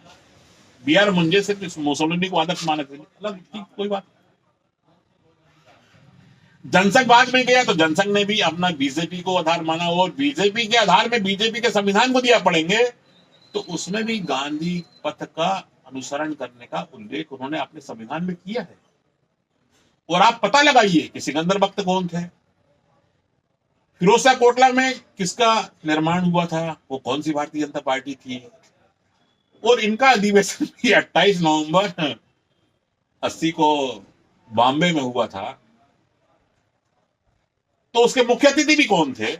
बी.आर. मुंजे से मुसोलिनी को आदर्श माना, ठीक कोई बात। जनसंघवाद में गया तो जनसंघ ने भी अपना बीजेपी को आधार माना, और बीजेपी के आधार में बीजेपी के संविधान को दिया पढ़ेंगे तो उसमें भी गांधी पथ का अनुसरण करने का उल्लेख उन्होंने अपने संविधान में किया है। और आप पता लगाइए कि सिकंदर बख्त कौन थे, फिरोजशाह कोटला में किसका निर्माण हुआ था, वो कौन सी भारतीय जनता पार्टी थी, और इनका अधिवेशन भी 28 नवंबर 80 को बॉम्बे में हुआ था। तो उसके मुख्य अतिथि भी कौन थे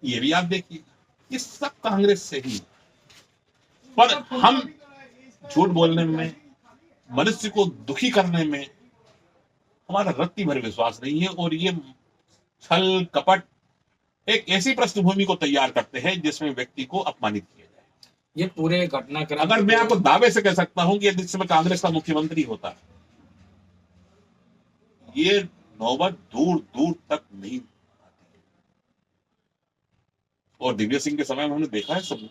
ये भी आप देखिए। ये सब कांग्रेस से ही। पर हम झूठ बोलने में, मनुष्य को दुखी करने में हमारा रत्ती भर विश्वास नहीं है। और ये छल कपट एक ऐसी पृष्ठभूमि को तैयार करते हैं जिसमें व्यक्ति को अपमानित किया जाए। ये पूरे घटनाक्रम अगर मैं आपको दावे से कह सकता हूं कि यदि इस समय कांग्रेस का मुख्यमंत्री होता, ये नौबत दूर दूर तक नहीं आती। और दिव्य सिंह के समय में हमने देखा है सब,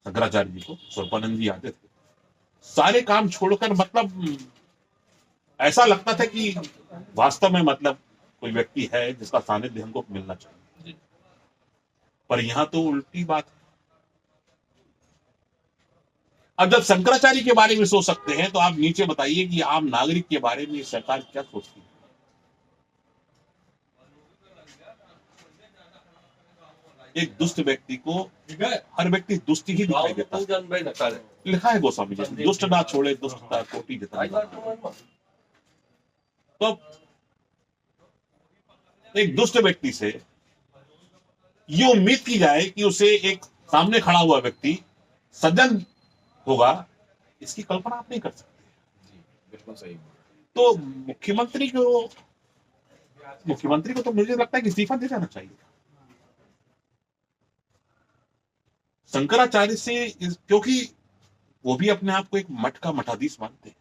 शंकराचार्य जी को स्वरूपानंद जी आते थे, सारे काम छोड़कर, मतलब ऐसा लगता था कि वास्तव में मतलब कोई व्यक्ति है जिसका सानिध्य हमको मिलना चाहिए। पर यहां तो उल्टी बात है। अब जब शंकराचार्य के बारे में सोच सकते हैं तो आप नीचे बताइए कि आम नागरिक के बारे में सरकार क्या सोचती है। एक दुष्ट व्यक्ति को हर व्यक्ति दुष्ट ही दिखाई देता है। लिखा है गोस्वामी जी, दुष्ट ना छोड़े दुष्टता कोटि जितना। तो एक दुष्ट व्यक्ति से ये उम्मीद की जाए कि उसे एक सामने खड़ा हुआ व्यक्ति सज्जन होगा, इसकी कल्पना आप नहीं कर सकते। बिल्कुल सही। तो मुख्यमंत्री को तो मुझे लगता है कि इस्तीफा दे जाना चाहिए। शंकराचार्य से क्योंकि वो भी अपने आप को एक मठ का मठाधीश मानते हैं,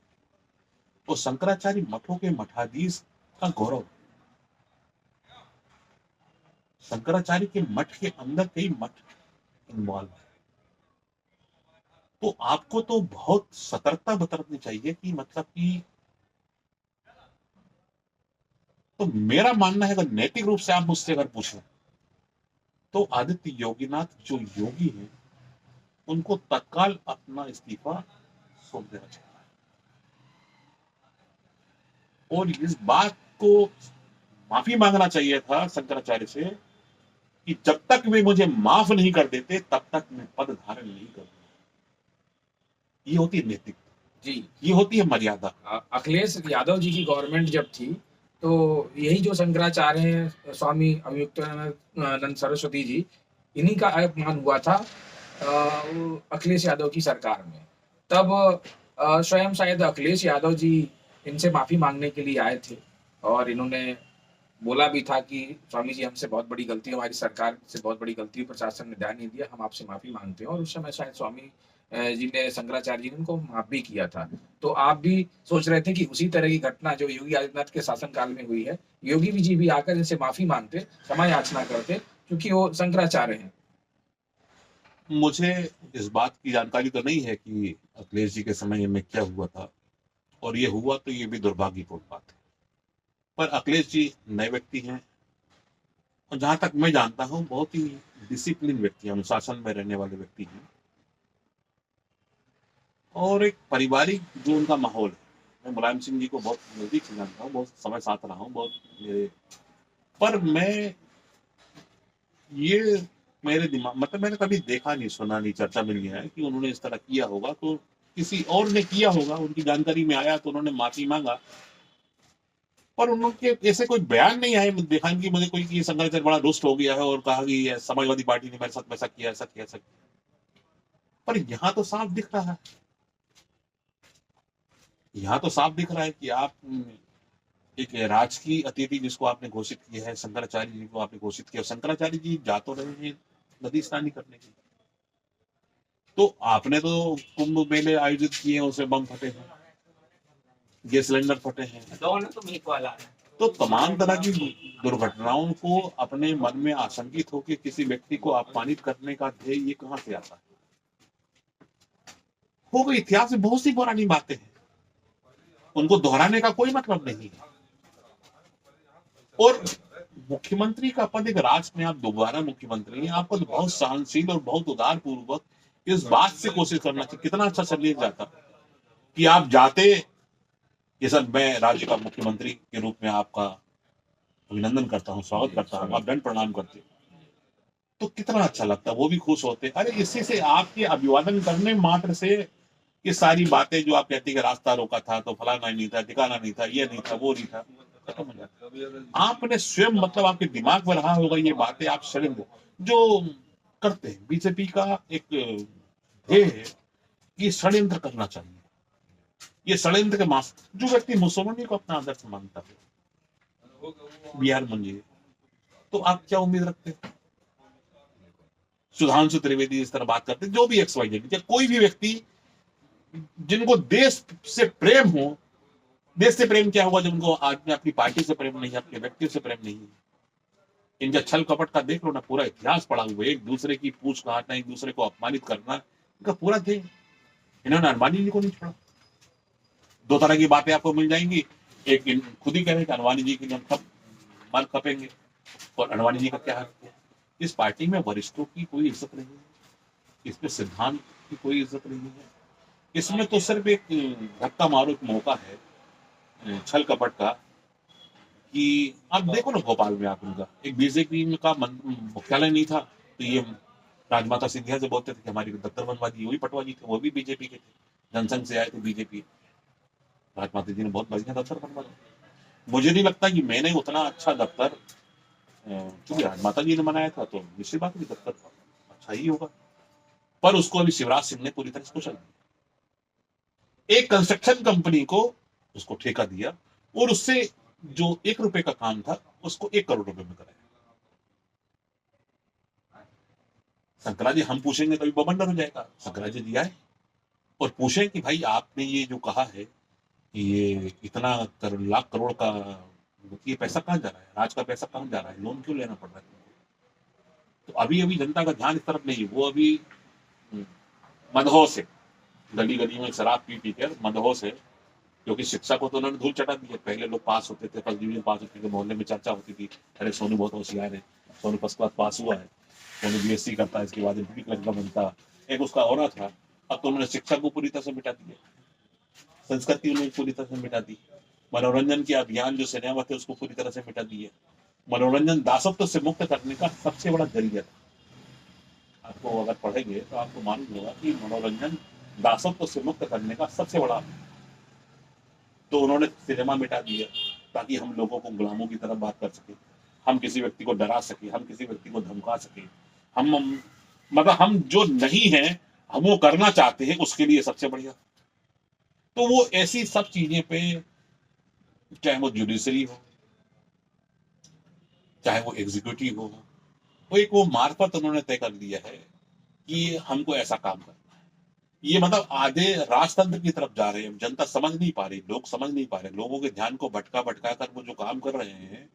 तो शंकराचार्य मठों के मठाधीश का गौरव। शंकराचार्य के मठ के अंदर कई मठ इन्वॉल्व है, तो आपको तो बहुत सतर्कता बरतनी चाहिए कि मतलब कि, तो मेरा मानना है अगर नैतिक रूप से आप मुझसे अगर पूछें तो आदित्य योगीनाथ जो योगी हैं उनको तत्काल अपना इस्तीफा सौंप देना चाहिए। और इस बात को माफी मांगना चाहिए था शंकराचार्य से कि जब तक वे मुझे माफ नहीं कर देते तब तक मैं पद धारण नहीं करूंगा। ये होती है नैतिक जी, ये होती है मर्यादा। अखिलेश यादव जी की गवर्नमेंट जब थी तो यही जो शंकराचार्य हैं, स्वामी अवयुक्तानंद सरस्वती जी, इन्हीं का अपमान हुआ था अखिलेश यादव की सरकार में। तब स्वयं शायद अखिलेश यादव जी इनसे माफी मांगने के लिए आए थे और इन्होंने बोला भी था कि स्वामी जी हमसे बहुत बड़ी गलती, हमारी सरकार से बहुत बड़ी गलती, प्रशासन ने ध्यान नहीं दिया, हम आपसे माफी मांगते हैं। और उस समय शायद स्वामी जी ने, शंकराचार्य जी ने उनको माफ भी किया था। तो आप भी सोच रहे थे कि उसी तरह की घटना जो योगी आदित्यनाथ के शासनकाल में हुई है, योगी जी भी आकर इनसे माफी मांगते, क्षमा याचना करते, क्योंकि वो शंकराचार्य हैं। मुझे इस बात की जानकारी तो नहीं है कि अखिलेश जी के समय में क्या हुआ था, और ये हुआ तो ये भी दुर्भाग्यपूर्ण बात है। पर अखिलेश जी नए व्यक्ति हैं और जहां तक मैं जानता हूं बहुत ही डिसिप्लिन व्यक्ति, अनुशासन में रहने वाले व्यक्ति हैं। और एक पारिवारिक जो उनका माहौल है, मैं मुलायम सिंह जी को बहुत नजदीक से जानता हूँ, बहुत समय साथ रहा हूँ, बहुत मेरे, पर मैं ये मेरे दिमाग, मतलब मैंने कभी देखा नहीं, सुना नहीं, चर्चा में नहीं आया कि उन्होंने इस तरह किया होगा। तो किसी और ने किया होगा, उनकी जानकारी में आया तो उन्होंने माफी मांगा, पर उनके ऐसे कोई बयान नहीं आए देखा कि मुझे कोई कि शंकराचार्य बड़ा रुष्ट हो गया है और कहा कि समाजवादी पार्टी ने मेरे साथ वैसा किया, ऐसा किया, ऐसा किया। पर यहाँ तो साफ दिख रहा है, यहाँ तो साफ दिख रहा है कि आप एक राजकीय अतिथि जिसको आपने घोषित किया है, शंकराचार्य जी को आपने घोषित किया, शंकराचार्य जी जा तो रहे हैं नदी स्नान करने के, तो आपने तो कुंभ मेले आयोजित किए हैं, उसमें बम फटे हैं, गैस सिलेंडर फटे हैं, तो तमाम तरह की दुर्घटनाओं को अपने मन में आशंकित होकर किसी व्यक्ति को अपमानित करने का ध्येय ये कहां से आता है? हो गई, इतिहास में बहुत सी पुरानी बातें हैं, उनको दोहराने का कोई मतलब नहीं है। और मुख्यमंत्री का पद, एक राष्ट्र में आप दोबारा मुख्यमंत्री हैं, आपको तो बहुत सहनशील और बहुत उदार पूर्वक इस बात से कोशिश करना चाहिए। कितना अच्छा संदेश जाता कि आप जाते कि सर मैं राज्य का मुख्यमंत्री के रूप में आपका अभिनंदन करता हूँ, स्वागत करता हूँ, आप दंड प्रणाम करते, तो कितना अच्छा लगता, वो भी खुश होते। अरे इसी से आपके अभिवादन करने मात्र से ये सारी बातें जो आप कहते कि रास्ता रोका था तो फलाना नहीं था, ठिकाना नहीं था, ये नहीं था, वो नहीं था, खत्म हो जाता। आपने स्वयं, मतलब आपके दिमाग में रहा होगा ये बातें, आप शर्म जो करते हैं। बीजेपी का एक ध्येय है ये षड्यंत्र करना चाहिए। ये षड्यंत्र के मास जो व्यक्ति मुसोलिनी को अपना आदर्श मानता है बिहार मंजिए, तो आप क्या उम्मीद रखते हैं? सुधांशु त्रिवेदी इस तरह बात करते, जो भी XYZ, या कोई भी व्यक्ति जिनको देश से प्रेम हो। देश से प्रेम क्या होगा जब उनको आदमी अपनी पार्टी से प्रेम नहीं है, अपने व्यक्ति से प्रेम नहीं है। इनका छल कपट का देख लो ना, पूरा इतिहास पड़ा हुआ है, एक दूसरे की पूछ काटना, एक दूसरे को अपमानित करना, इनका पूरा ध्येय। इन्होंने अनवानी जी को नहीं छोड़ा। दो तरह की बातें आपको मिल जाएंगी, एक खुद ही कह रहे हैं कि अनवानी जी के लिए हम सब मर खपेंगे, और अनवानी जी का क्या है? इस पार्टी में वरिष्ठों की कोई इज्जत नहीं है, इसमें सिद्धांत की कोई इज्जत नहीं है, इसमें तो सिर्फ एक धक्का मारो एक मौका है छल कपट का। कि आप देखो ना भोपाल में, आप उनका एक बीजेपी का मुख्यालय नहीं था, तो ये राजमाता सिंधिया से बोलते थे कि हमारी दफ्तर बनवा दी, वही पटवा दी थे, वो भी बीजेपी के थे, जनसंघ से आए थे बीजेपी। राजमाता जी ने बहुत बढ़िया दफ्तर बनवा दिया। मुझे नहीं लगता कि मैंने उतना अच्छा दफ्तर, क्योंकि राजमाता जी ने बनाया था तो निश्चित बात है दफ्तर अच्छा ही होगा, पर उसको अभी शिवराज सिंह ने पूरी तरह से कुचल दिया। एक कंस्ट्रक्शन कंपनी को उसको ठेका दिया, और उससे जो 1 रुपए का काम था उसको 1 करोड़ रुपए में कराया। शंकरा जी हम पूछेंगे तो बबंडर हो जाएगा। शंकरा जी आए और पूछे कि भाई आपने ये जो कहा है कि ये इतना लाख करोड़ का, ये पैसा कहाँ जा रहा है, राज का पैसा कहाँ जा रहा है, लोन क्यों लेना पड़ रहा है? तो अभी अभी जनता का ध्यान इस तरफ नहीं, वो अभी मदहोश है, गली गली में शराब पी पी कर मदहोश है। क्योंकि शिक्षा को तो उन्होंने धूल चटा दी है। पहले लोग पास होते थे, फर्स्ट डिवीजन पास होते थे, मोहल्ले में चर्चा होती थी, अरे सोनू बहुत होशियार है, सोनू फर्स्ट क्लास पास हुआ है, सोनू BSc करता है, इसके बाद एमपी क्लर्क का बनता, एक उसका और था। अब तो उन्होंने शिक्षा को पूरी तरह से मिटा दिया, संस्कृति उन्होंने पूरी तरह से मिटा दी, मनोरंजन के अभियान जो सिनेमा थे उसको पूरी तरह से मिटा दिए। मनोरंजन दासत्व से मुक्त करने का सबसे बड़ा जरिया था। आपको अगर पढ़ेंगे तो आपको मालूम होगा कि मनोरंजन दासत्व से मुक्त करने का सबसे बड़ा, तो उन्होंने सिनेमा मिटा दिया ताकि हम लोगों को गुलामों की तरफ बात कर सके, हम किसी व्यक्ति को डरा सके, हम किसी व्यक्ति को धमका सके, हम मतलब हम जो नहीं है हम वो करना चाहते हैं, उसके लिए सबसे बढ़िया। तो वो ऐसी सब चीजें पे, चाहे वो जुडिशरी हो, चाहे वो एग्जीक्यूटिव हो, वो एक वो मार्फत उन्होंने तय कर लिया है कि हमको ऐसा काम करना है। ये मतलब आधे राजतंत्र की तरफ जा रहे हैं। जनता समझ नहीं पा रही, लोग समझ नहीं पा रहे, लोगों के ध्यान को भटका भटका कर वो जो काम कर रहे हैं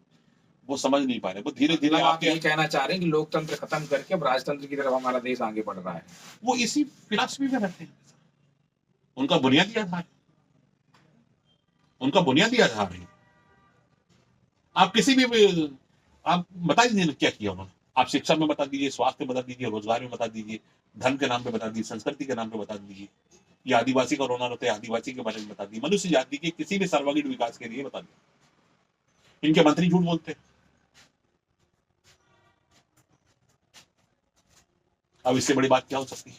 वो समझ नहीं पा रहे। वो धीरे धीरे आप ये कहना चाह रहे हैं कि लोकतंत्र खत्म करके अब राजतंत्र की तरफ हमारा देश आगे बढ़ रहा है? वो इसी फिलॉसफी में रहते हैं। उनका बुनियादी आधार, उनका बुनियादी आधार है। आप किसी भी आप बता दीजिए क्या किया उन्होंने। आप शिक्षा में बता दीजिए, स्वास्थ्य में बता दीजिए, रोजगार में बता दीजिए, धर्म के नाम पे बता दीजिए, संस्कृति के नाम पे बता दीजिए, या आदिवासी का रोना रोते आदिवासी के बारे में बता दीजिए, मनुष्य जाति के किसी भी सर्वांगीण विकास के लिए बता दीजिए। इनके मंत्री झूठ बोलते हैं। अब इससे बड़ी बात क्या हो सकती है?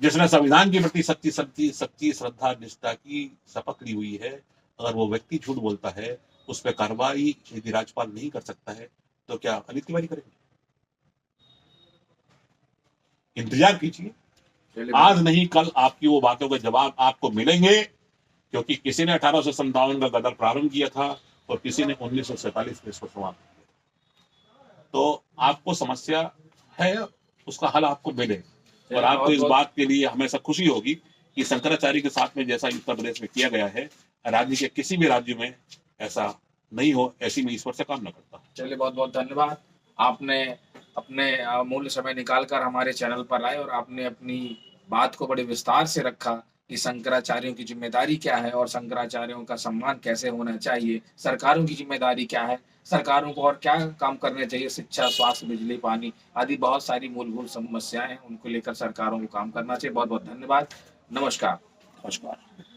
जिसने संविधान के प्रति सच्ची सच्ची सच्ची श्रद्धा निष्ठा की शपथ ली हुई है, अगर वो व्यक्ति झूठ बोलता है, उस पर कार्रवाई यदि राज्यपाल नहीं कर सकता है तो क्या अनिल तिवारी करेंगे? इंतजार कीजिए, आज नहीं कल आपकी वो बातों के जवाब आपको मिलेंगे। क्योंकि किसी ने 1857 का गदर प्रारंभ किया था और किसी ने 1947 में इसको समाप्त किया। तो आपको समस्या है, उसका हल आपको मिले, और आपको इस बात के लिए हमेशा खुशी होगी कि शंकराचार्य के साथ में जैसा उत्तर प्रदेश में किया गया है, राज्य के किसी भी राज्य में ऐसा नहीं हो, ऐसी मैं ईश्वर से कामना करता हूँ। चलिए, बहुत बहुत धन्यवाद। आपने अपने अमूल्य समय निकालकर हमारे चैनल पर आए और आपने अपनी बात को बड़े विस्तार से रखा कि शंकराचार्यों की जिम्मेदारी क्या है और शंकराचार्यों का सम्मान कैसे होना चाहिए, सरकारों की जिम्मेदारी क्या है, सरकारों को और क्या काम करने चाहिए, शिक्षा, स्वास्थ्य, बिजली, पानी आदि बहुत सारी मूलभूत समस्याएं हैं, उनको लेकर सरकारों को काम करना चाहिए। बहुत बहुत धन्यवाद। नमस्कार। नमस्कार।